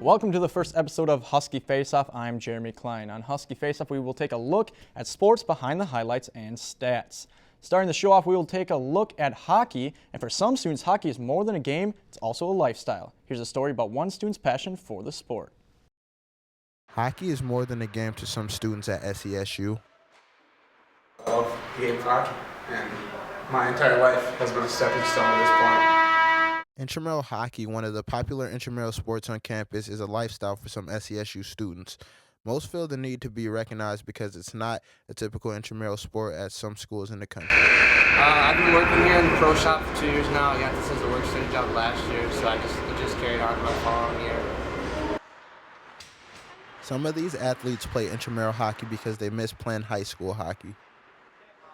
Welcome to the first episode of Husky Faceoff. I'm Jeremy Klein. On Husky Faceoff, we will take a look at sports behind the highlights and stats. Starting the show off, we will take a look at hockey, and for some students, hockey is more than a game, it's also a lifestyle. Here's a story about one student's passion for the sport. Hockey is more than a game to some students at SESU. I love the game of hockey, and my entire life has been a stepping stone to this point. Intramural hockey, one of the popular intramural sports on campus, is a lifestyle for some SESU students. Most feel the need to be recognized because it's not a typical intramural sport at some schools in the country. I've been working here in the pro shop for 2 years now. I got this as a work study job last year, so I just carried on my following year. Some of these athletes play intramural hockey because they miss playing high school hockey.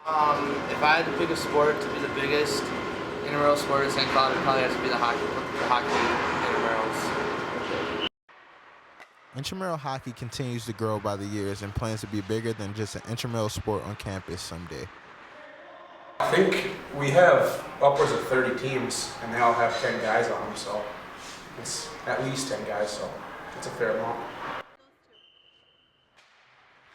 If I had to pick a sport to be the biggest intramural sport in St. Cloud, it probably has to be the hockey intramurals. Intramural hockey continues to grow by the years and plans to be bigger than just an intramural sport on campus someday. I think we have upwards of 30 teams, and they all have 10 guys on them, so it's at least 10 guys, so it's a fair amount.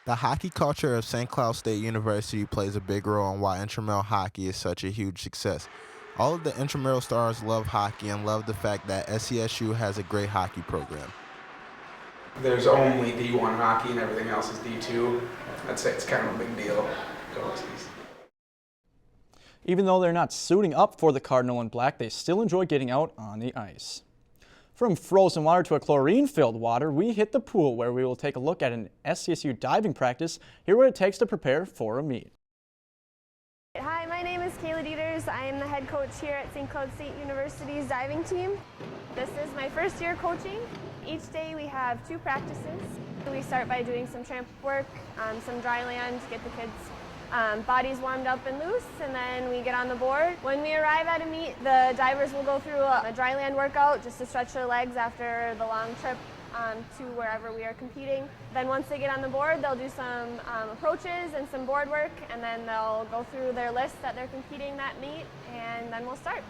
The hockey culture of St. Cloud State University plays a big role in why intramural hockey is such a huge success. All of the intramural stars love hockey and love the fact that SESU has a great hockey program. There's only D1 hockey and everything else is D2. I'd say it's kind of a big deal. Go Huskies. Even though they're not suiting up for the Cardinal and Black, they still enjoy getting out on the ice. From frozen water to a chlorine-filled water, we hit the pool where we will take a look at an SCSU diving practice, hear what it takes to prepare for a meet. Hi, my name is Kayla Dieters. I am the head coach here at St. Cloud State University's diving team. This is my first year coaching. Each day we have 2 practices. We start by doing some tramp work, some dry land to get the kids' bodies warmed up and loose, and then we get on the board. When we arrive at a meet, the divers will go through a dry land workout just to stretch their legs after the long trip to wherever we are competing. Then once they get on the board, they'll do some approaches and some board work, and then they'll go through their list that they're competing that meet, and then we'll start.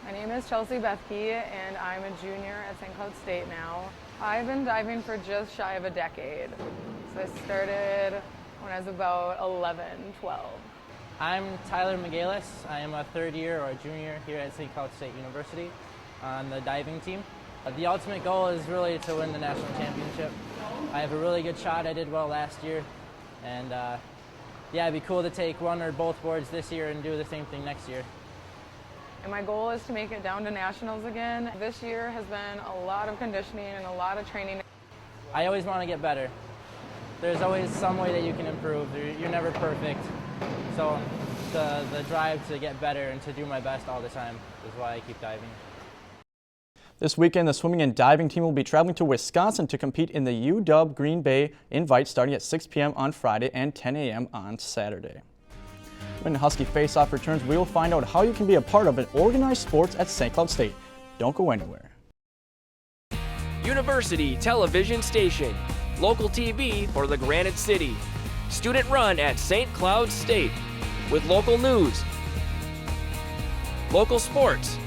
My name is Chelsea Bethke, and I'm a junior at St. Cloud State now. I've been diving for just shy of a decade. So I started when I was about 11, 12. I'm Tyler McGalis. I am a third year or a junior here at St. Cloud State University on the diving team. The ultimate goal is really to win the national championship. I have a really good shot. I did well last year. And yeah, it'd be cool to take one or both boards this year and do the same thing next year. And my goal is to make it down to nationals again. This year has been a lot of conditioning and a lot of training. I always want to get better. There's always some way that you can improve. You're never perfect. So the drive to get better and to do my best all the time is why I keep diving. This weekend, the swimming and diving team will be traveling to Wisconsin to compete in the UW Green Bay Invite starting at 6 p.m. on Friday and 10 a.m. on Saturday. When Husky Faceoff returns, we will find out how you can be a part of an organized sports at St. Cloud State. Don't go anywhere. University Television Station, local TV for the Granite City. Student run at St. Cloud State with local news, local sports,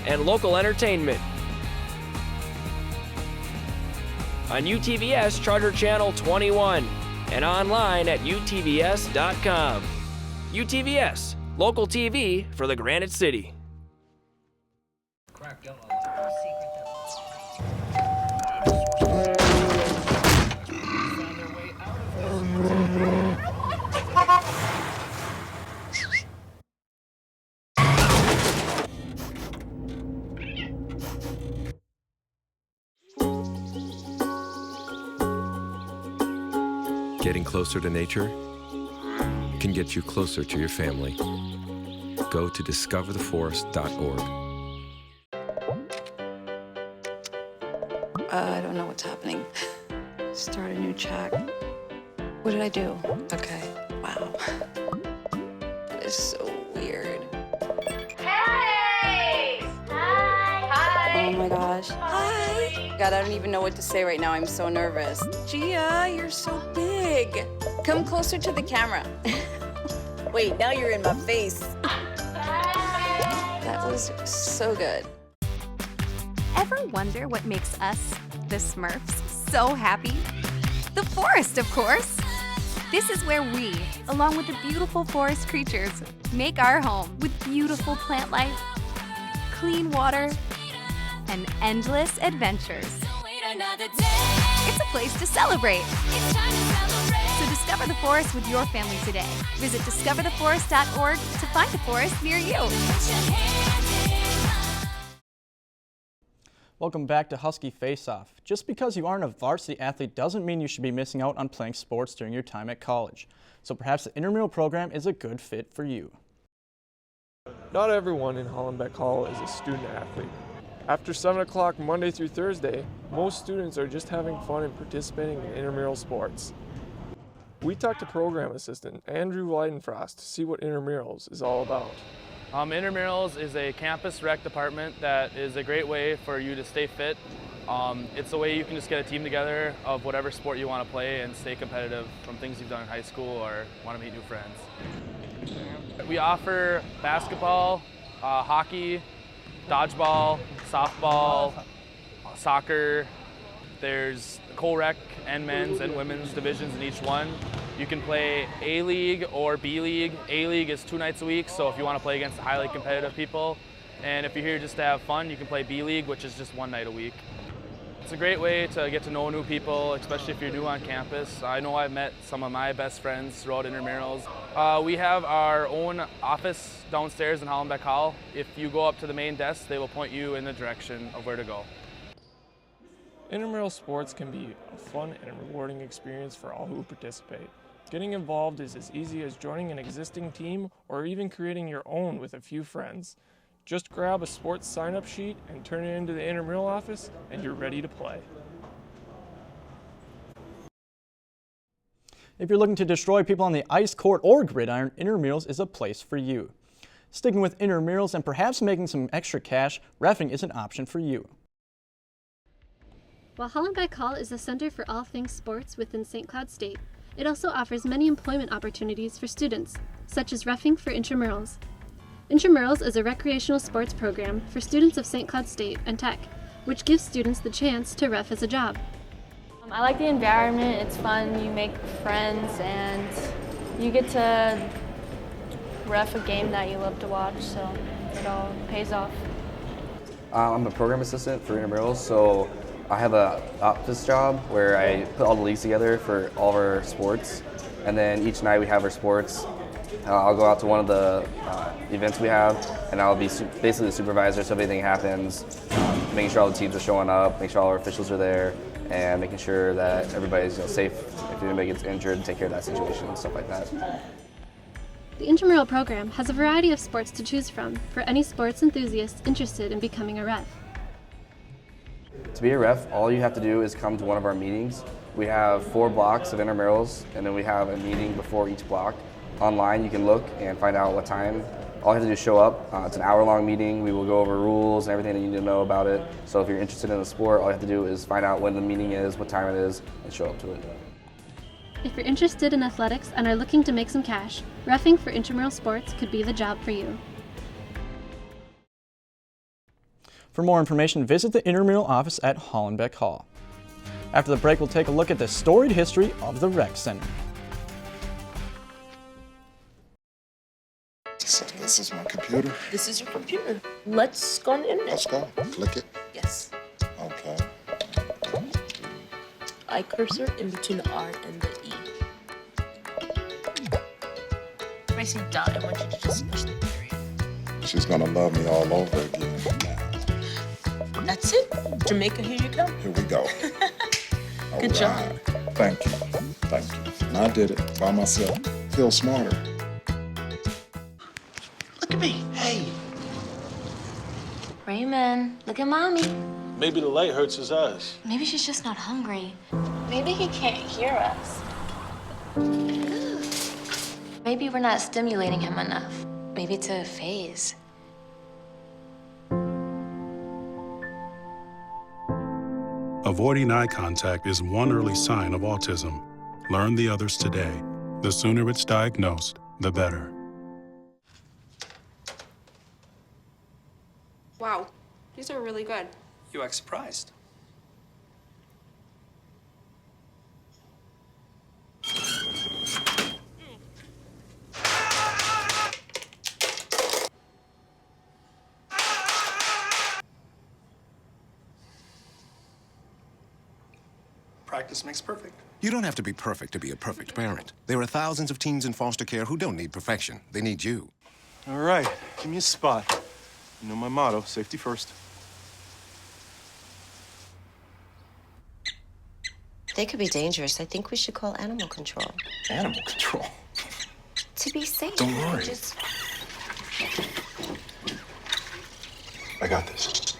and local entertainment. On UTVS Charter Channel 21 and online at utvs.com. UTVS, local TV for the Granite City. Getting closer to nature can get you closer to your family. Go to discovertheforest.org. I don't know what's happening. Start a new chat. What did I do? Okay. Wow. That is so weird. Hey! Hi! Hi! Oh my gosh. Hi! God, I don't even know what to say right now. I'm so nervous. Gia, you're so big. Come closer to the camera. Wait, now you're in my face. That was so good. Ever wonder what makes us, the Smurfs, so happy? The forest, of course! This is where we, along with the beautiful forest creatures, make our home with beautiful plant life, clean water, and endless adventures. It's a place to celebrate. So discover the forest with your family today. Visit discovertheforest.org to find a forest near you. Welcome back to Husky Faceoff. Just because you aren't a varsity athlete doesn't mean you should be missing out on playing sports during your time at college. So perhaps the intramural program is a good fit for you. Not everyone in Hollenbeck Hall is a student athlete. After 7 o'clock Monday through Thursday, most students are just having fun and participating in intramural sports. We talked to program assistant Andrew Leidenfrost to see what intramurals is all about. Intramurals is a campus rec department that is a great way for you to stay fit. It's a way you can just get a team together of whatever sport you want to play and stay competitive from things you've done in high school or want to meet new friends. We offer basketball, hockey, dodgeball, softball, soccer. There's co-rec and men's and women's divisions in each one. You can play A-League or B-League. A-League is 2 nights a week, so if you want to play against highly competitive people. And if you're here just to have fun, you can play B-League, which is just 1 night a week. It's a great way to get to know new people, especially if you're new on campus. I know I've met some of my best friends throughout intramurals. We have our own office downstairs in Hollenbeck Hall. If you go up to the main desk, they will point you in the direction of where to go. Intramural sports can be a fun and rewarding experience for all who participate. Getting involved is as easy as joining an existing team or even creating your own with a few friends. Just grab a sports sign-up sheet and turn it into the intramural office and you're ready to play. If you're looking to destroy people on the ice, court, or gridiron, intramurals is a place for you. Sticking with intramurals and perhaps making some extra cash, reffing is an option for you. While Hollenbeck Hall is the center for all things sports within St. Cloud State, it also offers many employment opportunities for students, such as reffing for intramurals. Intramurals is a recreational sports program for students of St. Cloud State and Tech, which gives students the chance to ref as a job. I like the environment, it's fun, you make friends, and you get to ref a game that you love to watch, so it all pays off. I'm a program assistant for intramurals, so I have an office job where I put all the leagues together for all of our sports, and then each night we have our sports. I'll go out to one of the events we have, and I'll be basically the supervisor, so if anything happens, making sure all the teams are showing up, making sure all our officials are there, and making sure that everybody's safe if anybody gets injured, take care of that situation and stuff like that. The intramural program has a variety of sports to choose from for any sports enthusiast interested in becoming a ref. To be a ref, all you have to do is come to one of our meetings. We have 4 blocks of intramurals, and then we have a meeting before each block. Online, you can look and find out what time. All you have to do is show up. It's an hour-long meeting. We will go over rules and everything that you need to know about it. So if you're interested in the sport, all you have to do is find out when the meeting is, what time it is, and show up to it. If you're interested in athletics and are looking to make some cash, reffing for intramural sports could be the job for you. For more information, visit the intramural office at Hollenbeck Hall. After the break, we'll take a look at the storied history of the Rec Center. So this is my computer. This is your computer. Let's go on the internet. Let's go. Click it. Yes. Okay. I cursor in between the R and the E. Pressing down, I want you to just push the period. She's gonna love me all over again now. That's it. Jamaica, here you come. Here we go. Good job. Thank you. Thank you. And I did it by myself. Feel smarter. Look at me. Hey. Raymond, look at mommy. Maybe the light hurts his eyes. Maybe she's just not hungry. Maybe he can't hear us. Maybe we're not stimulating him enough. Maybe it's a phase. Avoiding eye contact is one early sign of autism. Learn the others today. The sooner it's diagnosed, the better. Wow, these are really good. You act surprised. Practice makes perfect. You don't have to be perfect to be a perfect parent. There are thousands of teens in foster care who don't need perfection. They need you. All right, give me a spot. You know my motto, safety first. They could be dangerous. I think we should call animal control. Animal control? To be safe. Don't worry. Just... I got this.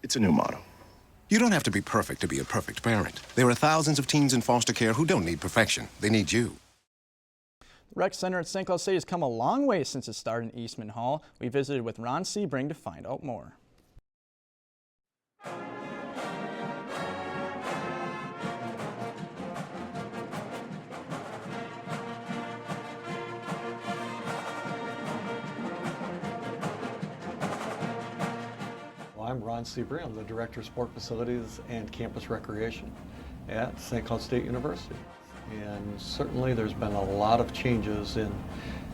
It's a new motto. You don't have to be perfect to be a perfect parent. There are thousands of teens in foster care who don't need perfection. They need you. The Rec Center at St. Cloud State has come a long way since it started in Eastman Hall. We visited with Ron Sebring to find out more. I'm Ron Sebring. I'm the Director of Sport Facilities and Campus Recreation at St. Cloud State University. And certainly there's been a lot of changes in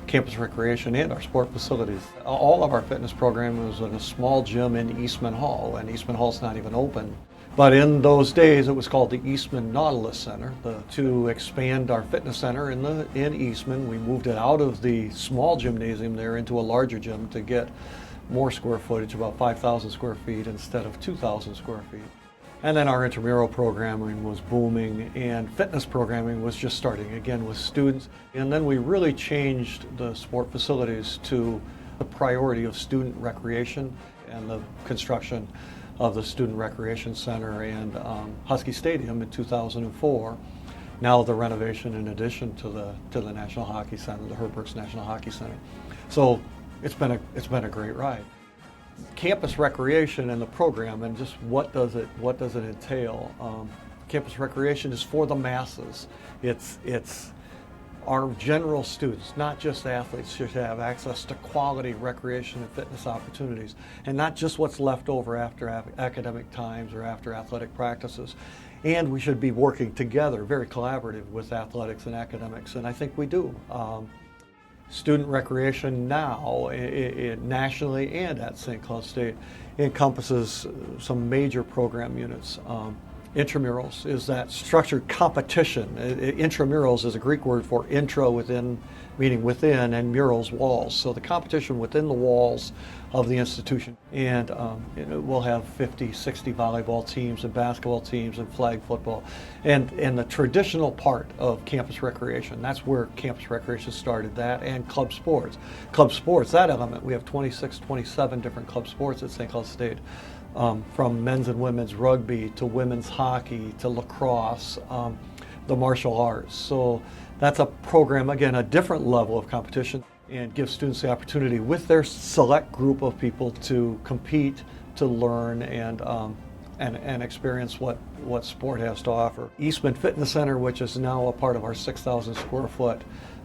campus recreation and our sport facilities. All of our fitness program was in a small gym in Eastman Hall, and Eastman Hall's not even open. But in those days, it was called the Eastman Nautilus Center. To expand our fitness center in Eastman, we moved it out of the small gymnasium there into a larger gym to get more square footage, about 5,000 square feet instead of 2,000 square feet. And then our intramural programming was booming, and fitness programming was just starting again with students. And then we really changed the sport facilities to the priority of student recreation and the construction of the Student Recreation Center and Husky Stadium in 2004. Now the renovation in addition to the National Hockey Center, the Herb Brooks National Hockey Center. So it's been a great ride. Campus recreation and the program, and just what does it entail? Campus recreation is for the masses. It's our general students, not just athletes, should have access to quality recreation and fitness opportunities, and not just what's left over after academic times or after athletic practices. And we should be working together, very collaborative with athletics and academics, and I think we do. Student recreation now, nationally and at St. Cloud State, encompasses some major program units. Intramurals is that structured competition. Intramurals is a Greek word for intra, within, meaning within, and murals, walls. So the competition within the walls of the institution. And we'll have 50, 60 volleyball teams and basketball teams and flag football. And the traditional part of campus recreation, that's where campus recreation started, that and club sports. Club sports, that element, we have 26, 27 different club sports at St. Cloud State. From men's and women's rugby to women's hockey to lacrosse, the martial arts. So that's a program, again, a different level of competition, and gives students the opportunity with their select group of people to compete, to learn, and experience what sport has to offer. Eastman Fitness Center, which is now a part of our 6,000 square foot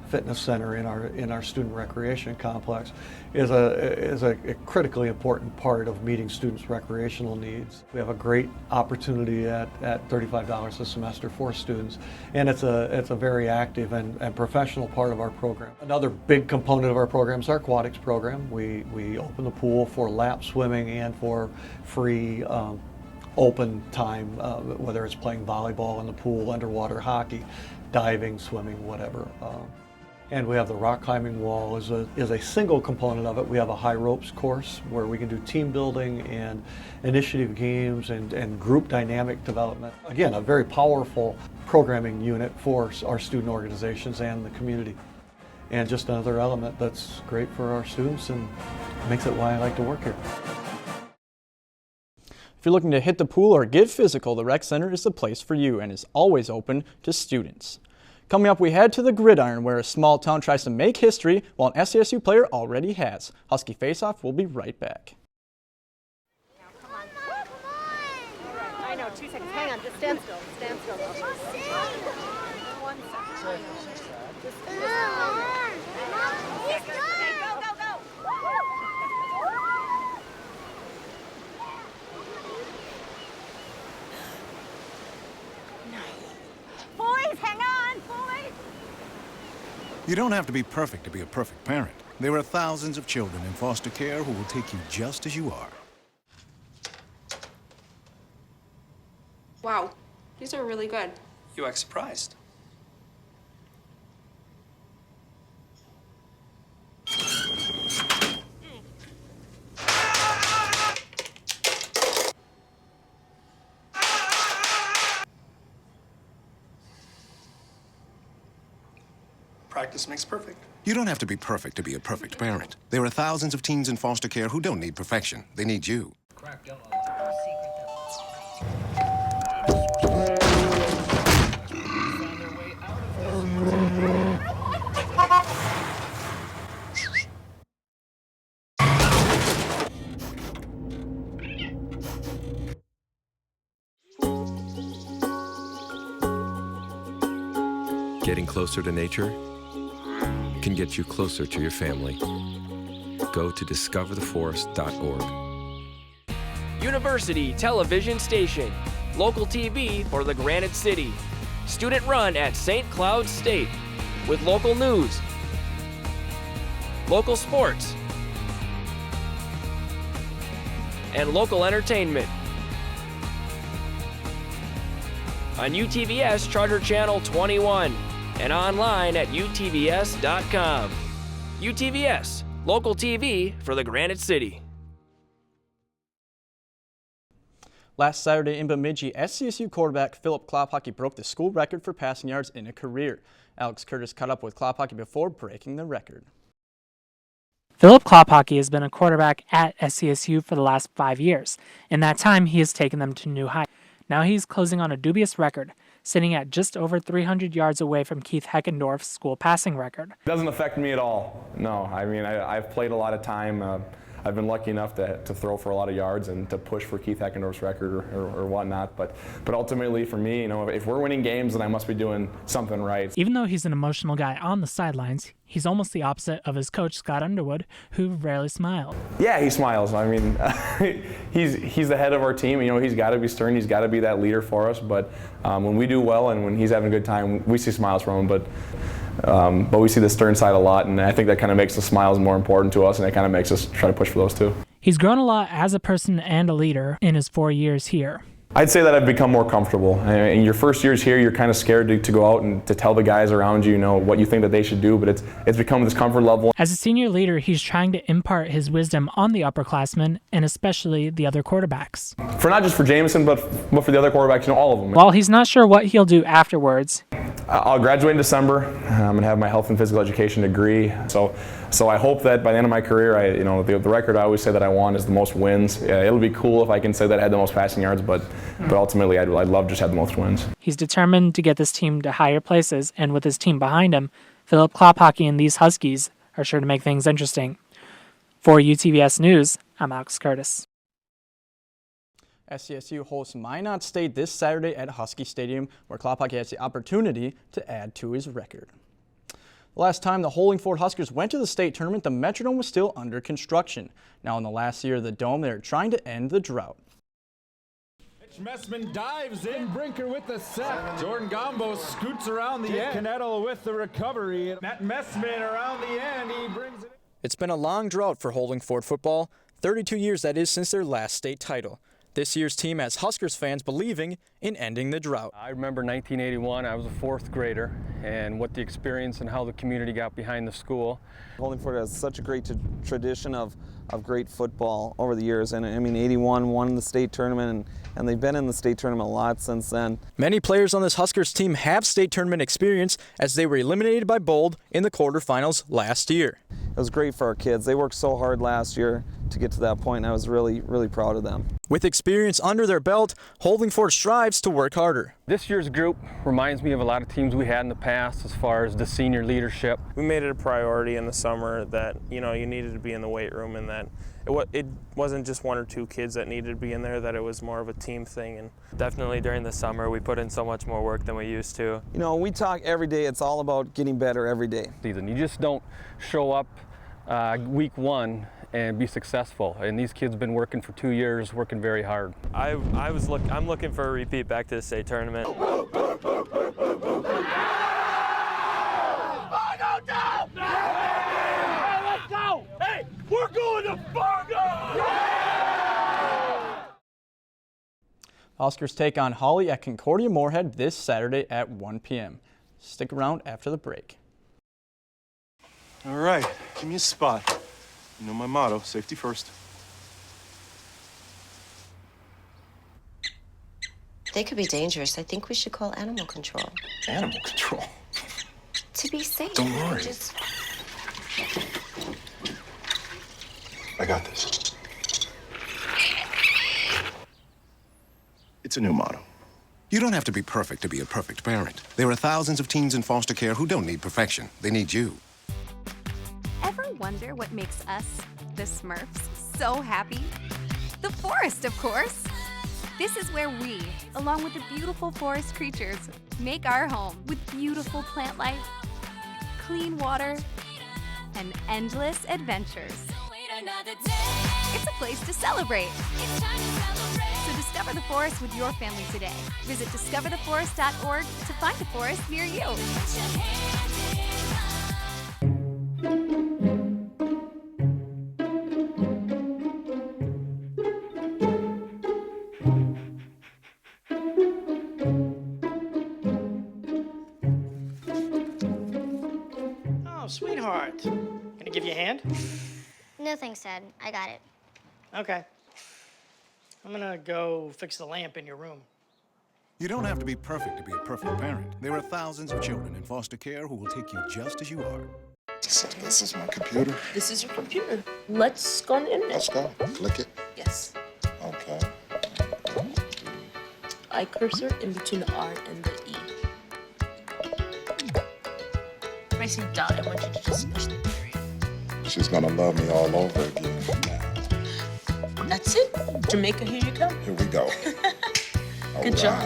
fitness center in our student recreation complex, is a critically important part of meeting students' recreational needs. We have a great opportunity at $35 a semester for students, and it's a very active and professional part of our program. Another big component of our program is our aquatics program. We open the pool for lap swimming and for free open time, whether it's playing volleyball in the pool, underwater hockey, diving, swimming, whatever. And we have the rock climbing wall is a single component of it. We have a high ropes course where we can do team building and initiative games and group dynamic development. Again, a very powerful programming unit for our student organizations and the community. And just another element that's great for our students and makes it why I like to work here. If you're looking to hit the pool or get physical, the Rec Center is the place for you and is always open to students. Coming up, we head to the Gridiron, where a small town tries to make history while an SCSU player already has. Husky Faceoff will be right back. Come on. I know, 2 seconds. Hang on, just stand still. Stand still. 1 second. Just You don't have to be perfect to be a perfect parent. There are thousands of children in foster care who will take you just as you are. Wow, these are really good. You act surprised. Practice makes perfect. You don't have to be perfect to be a perfect parent. There are thousands of teens in foster care who don't need perfection. They need you. Getting closer to nature can get you closer to your family. Go to discovertheforest.org. University Television Station. Local TV for the Granite City. Student run at St. Cloud State. With local news, local sports, and local entertainment. On UTVS Charter Channel 21 and online at utvs.com. UTVS, local TV for the Granite City. Last Saturday in Bemidji, SCSU quarterback Philip Klophocky broke the school record for passing yards in a career. Alex Curtis caught up with Klophocky before breaking the record. Philip Klophocky has been a quarterback at SCSU for the last 5 years. In that time, he has taken them to new heights. Now he's closing on a dubious record, sitting at just over 300 yards away from Keith Heckendorf's school passing record. It doesn't affect me at all. No, I mean, I've played a lot of time. I've been lucky enough to throw for a lot of yards and to push for Keith Heckendorf's record or whatnot. But ultimately, for me, you know, if we're winning games, then I must be doing something right. Even though he's an emotional guy on the sidelines, he's almost the opposite of his coach, Scott Underwood, who rarely smiled. Yeah, he smiles. I mean, he's the head of our team. You know, he's got to be stern. He's got to be that leader for us. But when we do well and when he's having a good time, we see smiles from him. But we see the stern side a lot, and I think that kind of makes the smiles more important to us, and it kind of makes us try to push for those too. He's grown a lot as a person and a leader in his 4 years here. I'd say that I've become more comfortable. In your first years here, you're kind of scared to go out and to tell the guys around you, you know, what you think that they should do, but it's become this comfort level. As a senior leader, he's trying to impart his wisdom on the upperclassmen and especially the other quarterbacks. For not just for Jameson, but for the other quarterbacks, you know, all of them. While he's not sure what he'll do afterwards, I'll graduate in December. I'm going to have my health and physical education degree. So I hope that by the end of my career, the record I always say that I want is the most wins. Yeah, it'll be cool if I can say that I had the most passing yards, but ultimately I'd love just to have the most wins. He's determined to get this team to higher places, and with his team behind him, Philip Klophocky and these Huskies are sure to make things interesting. For UTVS News, I'm Alex Curtis. SCSU hosts Minot State this Saturday at Husky Stadium, where Klophocky has the opportunity to add to his record. The last time the Holdingford Huskers went to the state tournament, the Metrodome was still under construction. Now in the last year of the Dome, they're trying to end the drought. Messman dives in, Brinker with the sack. Jordan Gombo scoots around the end. Canettle with the recovery. Matt Messman around the end, he brings it in. It's been a long drought for Holdingford football, 32 years that is since their last state title. This year's team has Huskers fans believing in ending the drought. I remember 1981, I was a fourth grader, and what the experience and how the community got behind the school. Holdingford has such a great tradition of great football over the years, and I mean 81 won the state tournament, and they've been in the state tournament a lot since then. Many players on this Huskers team have state tournament experience as they were eliminated by Bold in the quarterfinals last year. It was great for our kids. They worked so hard last year to get to that point, and I was really, really proud of them. With experience under their belt, Holdingford strives to work harder. This year's group reminds me of a lot of teams we had in the past as far as the senior leadership. We made it a priority in the summer that, you know, you needed to be in the weight room, and that it wasn't just one or two kids that needed to be in there, that it was more of a team thing. And definitely during the summer, we put in so much more work than we used to. You know, we talk every day, it's all about getting better every day. You just don't show up week one and be successful. And these kids have been working for 2 years, working very hard. I'm looking for a repeat back to the state tournament. Huskers take on Holly at Concordia Moorhead this Saturday at 1 p.m. Stick around after the break. All right, give me a spot. You know my motto, safety first. They could be dangerous. I think we should call animal control. Animal control? To be safe. Don't worry. Just... I got this. It's a new motto. You don't have to be perfect to be a perfect parent. There are thousands of teens in foster care who don't need perfection. They need you. Ever wonder what makes us, the Smurfs, so happy? The forest, of course. This is where we, along with the beautiful forest creatures, make our home with beautiful plant life, clean water, and endless adventures. It's a place to celebrate. So discover the forest with your family today. Visit discovertheforest.org to find a forest near you. Oh, sweetheart. Can I give you a hand? No thanks, Dad. I got it. Okay. I'm gonna go fix the lamp in your room. You don't have to be perfect to be a perfect parent. There are thousands of children in foster care who will take you just as you are. This is my computer. This is your computer. Let's go on the internet. Let's go. Click it. Yes. Okay. Eye cursor in between the R and the E. When I say dot, I want you to just push the period. She's gonna love me all over again now. That's it. Jamaica, here you come. Here we go. Good job.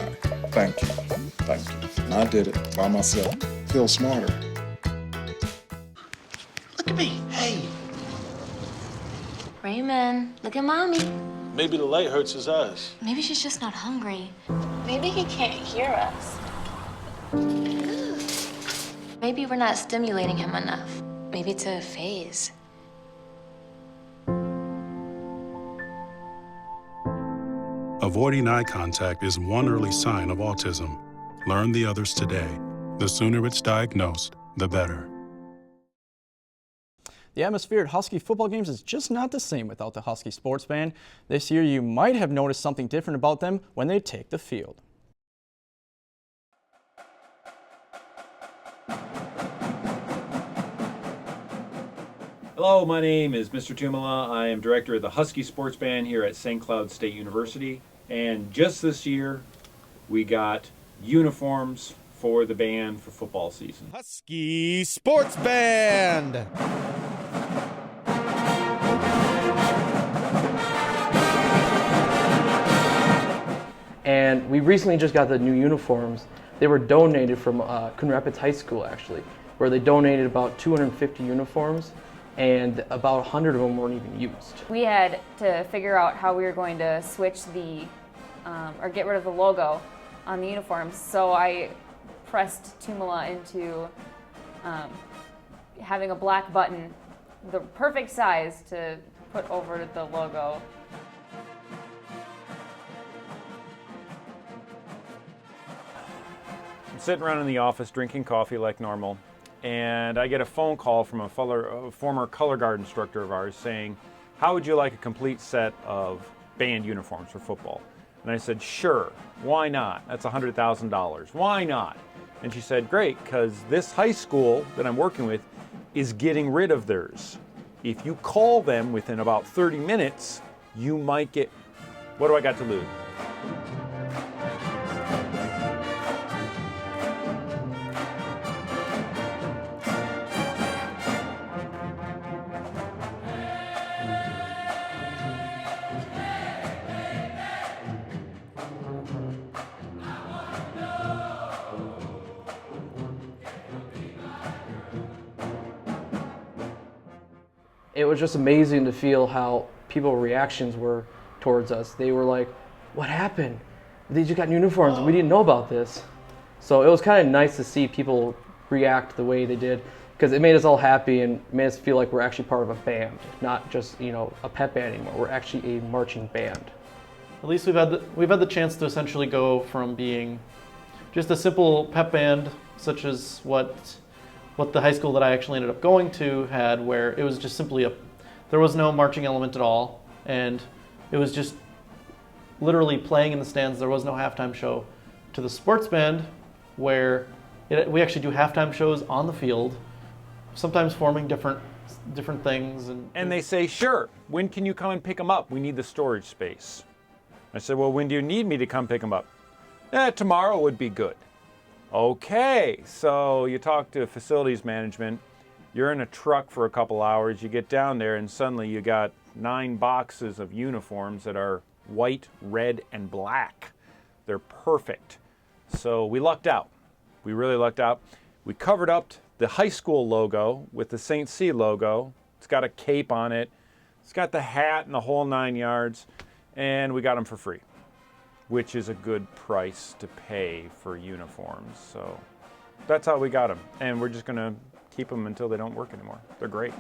Thank you. Thank you. And I did it by myself. Feel smarter. Look at me. Hey. Raymond, look at Mommy. Maybe the light hurts his eyes. Maybe she's just not hungry. Maybe he can't hear us. Maybe we're not stimulating him enough. Maybe it's a phase. Avoiding eye contact is one early sign of autism. Learn the others today. The sooner it's diagnosed, the better. The atmosphere at Husky football games is just not the same without the Husky sports band. This year you might have noticed something different about them when they take the field. Hello, my name is Mr. Tumala. I am director of the Husky Sports Band here at St. Cloud State University. And just this year, we got uniforms for the band for football season. Husky Sports Band! And we recently just got the new uniforms. They were donated from Coon Rapids High School, actually, where they donated about 250 uniforms, and about 100 of them weren't even used. We had to figure out how we were going to switch the, or get rid of the logo on the uniforms. So I pressed Tumala into having a black button, the perfect size to put over the logo. I'm sitting around in the office drinking coffee like normal, and I get a phone call from a former color guard instructor of ours saying, how would you like a complete set of band uniforms for football? And I said, sure, why not? That's $100,000. Why not? And she said, great, because this high school that I'm working with is getting rid of theirs. If you call them within about 30 minutes, you might get, what do I got to lose? It was just amazing to feel how people's reactions were towards us. They were like, what happened? They just got uniforms and we didn't know about this. So it was kind of nice to see people react the way they did, because it made us all happy and made us feel like we're actually part of a band, not just, a pep band anymore. We're actually a marching band. At least we've had the chance to essentially go from being just a simple pep band, such as what the high school that I actually ended up going to had, where it was just simply there was no marching element at all, and it was just literally playing in the stands. There was no halftime show, to the sports band, where we actually do halftime shows on the field, sometimes forming different things. And they say, sure, when can you come and pick them up? We need the storage space. I said, well, when do you need me to come pick them up? Tomorrow would be good. Okay, so you talk to facilities management, you're in a truck for a couple hours, you get down there and suddenly you got 9 boxes of uniforms that are white, red, and black. They're perfect. So we lucked out. We really lucked out. We covered up the high school logo with the St. C logo. It's got a cape on it. It's got the hat and the whole 9 yards. And we got them for free, which is a good price to pay for uniforms. So that's how we got them. And we're just going to keep them until they don't work anymore. They're great.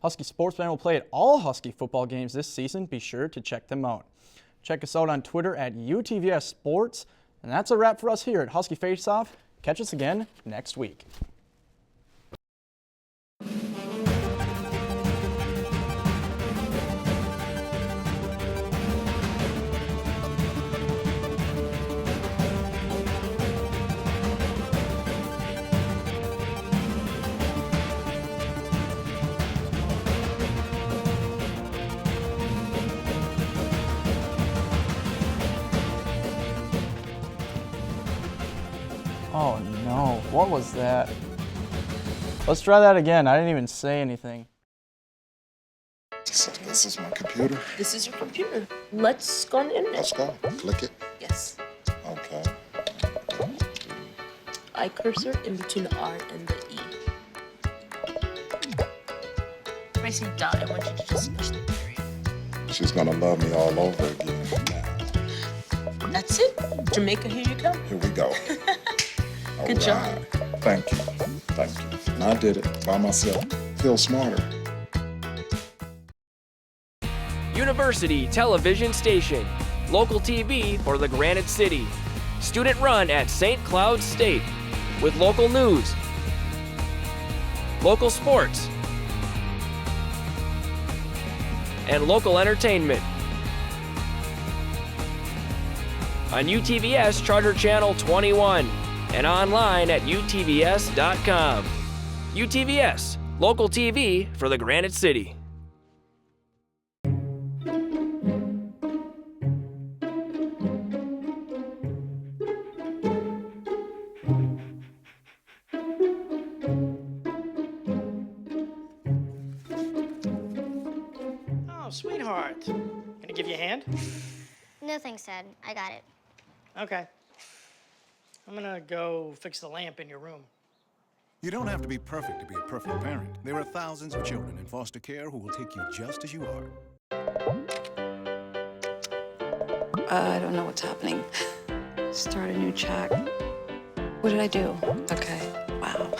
Husky Sportsman will play at all Husky football games this season. Be sure to check them out. Check us out on Twitter at UTVS Sports. And that's a wrap for us here at Husky Faceoff. Catch us again next week. Oh no, what was that? Let's try that again. I didn't even say anything. This is my computer. This is your computer. Let's go on the internet. Let's go. Click it. Yes. Okay. Eye cursor in between the R and the E. When I say dot, I want you to just push the period. She's gonna love me all over again now. That's it. Jamaica, here you go. Here we go. Good job. Thank you. Thank you. And I did it by myself. Feel smarter. University Television Station. Local TV for the Granite City. Student run at St. Cloud State. With local news, local sports, and local entertainment. On UTVS Charter Channel 21 and online at utvs.com. UTVS, local TV for the Granite City. Oh, sweetheart. Gonna give you a hand? No thanks, Dad. I got it. Okay. I'm gonna go fix the lamp in your room. You don't have to be perfect to be a perfect parent. There are thousands of children in foster care who will take you just as you are. I don't know what's happening. Start a new chat. What did I do? Okay. Wow.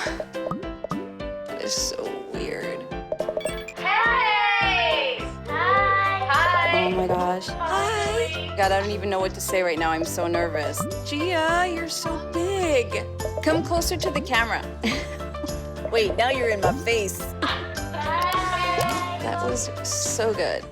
That is so weird. Hey! Hi! Oh my gosh. Hi! God, I don't even know what to say right now. I'm so nervous. Gia, you're so big. Come closer to the camera. Wait, now you're in my face. That was so good.